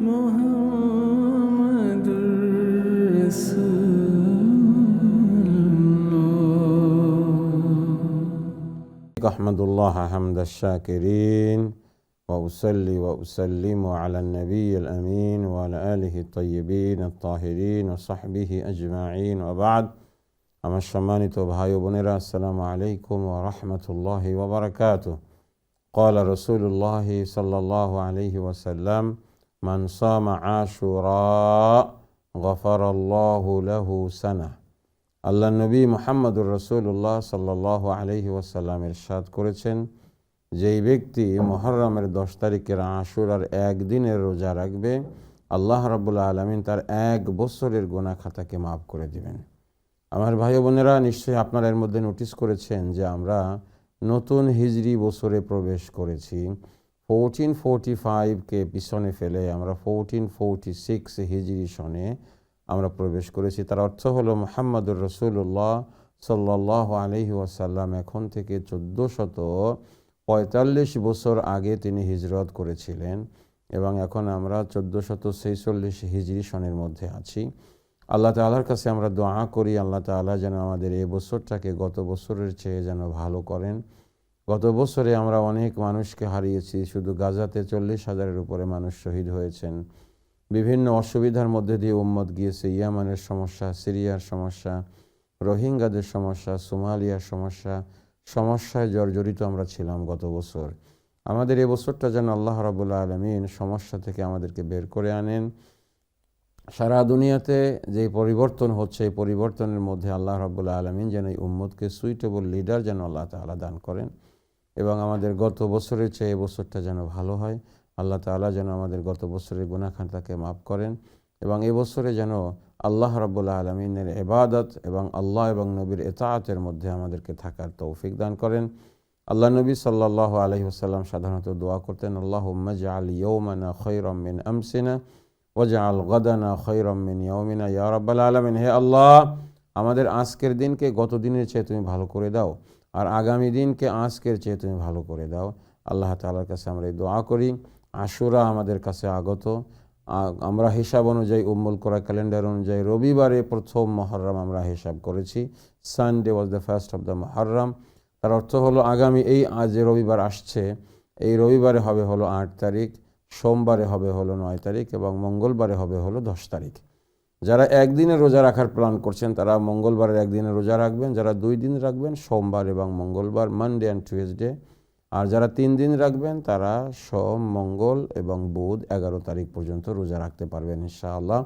মুহাম্মাদুর রাসূলুল্লাহ। আহমাদুল্লাহ হামদাশ শাকিরিন ওয়া উসাল্লি ওয়া উসাল্লিমু আলা নবিয়্যিল আমিন ওয়া আলা আলিহি তাইয়্যিবিন আত-তাহিরিন ওয়া সাহবিহি আজমাইন ওয়া বা'দ। আমার সম্মানিত ভাই ও বোনেরা, আসসালামু আলাইকুম ওয়া রাহমাতুল্লাহি ওয়া বারাকাতুহু। ক্বালা রাসূলুল্লাহি সাল্লাল্লাহু আলাইহি ওয়াসাল্লাম, মান সামা আশুরা গফারাল্লাহু লাহু সানাহ। আল্লাহ নবী মুহাম্মদুর রাসূলুল্লাহ সাল্লাল্লাহু আলাইহি ওয়াসাল্লাম ইরশাদ করেছেন, যেই ব্যক্তি মুহররমের 10 তারিখের আশুরার একদিনের রোজা রাখবে, আল্লাহ রাব্বুল আলামিন তার 1 বছরের গুনাহ খাতাকে মাফ করে দিবেন। আমার ভাই ও বোনেরা, নিশ্চয়ই আপনারা এর মধ্যে নোটিস করেছেন যে আমরা নতুন হিজরি বছরে প্রবেশ করেছি। 1445কে পিছনে ফেলে আমরা 1446 হিজরি সনে আমরা প্রবেশ করেছি। তার অর্থ হলো মুহাম্মদুর রাসূলুল্লাহ সাল্লাল্লাহু আলাইহি ওয়াসাল্লাম এখন থেকে 1445 বছর আগে তিনি হিজরত করেছিলেন এবং এখন আমরা 1446 হিজরি সনের মধ্যে আছি। আল্লাহ তাআলার কাছে আমরা দোয়া করি, আল্লাহ তাআলা যেন আমাদের এই বছরটাকে গত বছরের চেয়ে যেন ভালো করেন। গত বছরে আমরা অনেক মানুষকে হারিয়েছি। শুধু গাজাতে 40,000-এর উপরে মানুষ শহীদ হয়েছেন। বিভিন্ন অসুবিধার মধ্যে দিয়ে উম্মত গিয়েছে। ইয়ামানের সমস্যা, সিরিয়ার সমস্যা, রোহিঙ্গাদের সমস্যা, সোমালিয়ার সমস্যায় জর্জরিত আমরা ছিলাম গত বছর। আমাদের এই বছরটা যেন আল্লাহ রাব্বুল আলামিন সমস্যা থেকে আমাদেরকে বের করে আনেন। সারা দুনিয়াতে যে পরিবর্তন হচ্ছে, এই পরিবর্তনের মধ্যে আল্লাহ রাব্বুল আলামিন যেন এই উম্মতকে সুইটেবল লিডার যেন আল্লাহ তাআলা দান করেন এবং আমাদের গত বছরের চেয়ে এই বছরটা যেন ভালো হয়। আল্লাহ তাআলা যেন আমাদের গত বছরের গুনাহ খাতাকে মাফ করেন এবং এই বছরে যেন আল্লাহ রাব্বুল আলামিনের ইবাদত এবং আল্লাহ এবং নবীর ইতাআতের মধ্যে আমাদেরকে থাকার তৌফিক দান করেন। আল্লাহ নবী সাল্লাল্লাহু আলাইহি ওয়াসাল্লাম সাধারণত দোয়া করতেন, আল্লাহুম্মা ইজআল ইয়াওমানা খায়রাম মিন আমসিনা ওয়াজআল গাদানা খায়রাম মিন ইয়াওমিনা ইয়া রাব্বাল আলামিন। হে আল্লাহ, আমাদের আজকের দিনকে গত দিনের চেয়ে তুমি ভালো করে দাও আর আগামী দিনকে আজকের চেয়ে তুমি ভালো করে দাও। আল্লাহ তাআলার কাছে আমরা এই দোয়া করি। আশুরা আমাদের কাছে আগত। আমরা হিসাব অনুযায়ী উম্মুল কোরা ক্যালেন্ডার অনুযায়ী রবিবারে প্রথম মুহররম আমরা হিসাব করেছি। Sunday was the first of the Muharram. তার অর্থ হলো আগামী এই আজ যে রবিবার আসছে, এই রবিবারে হবে হলো 8 তারিখ, সোমবারে হবে হলো 9 তারিখ এবং মঙ্গলবারে হবে হলো 10 তারিখ। যারা একদিনে রোজা রাখার প্ল্যান করছেন তারা মঙ্গলবারের একদিনে রোজা রাখবেন। যারা 2 দিন রাখবেন, সোমবার এবং মঙ্গলবার, মানডে অ্যান্ড টিউসডে। আর যারা 3 দিন রাখবেন তারা সোম, মঙ্গল এবং বুধ 11 তারিখ পর্যন্ত রোজা রাখতে পারবেন ইনশাআল্লাহ।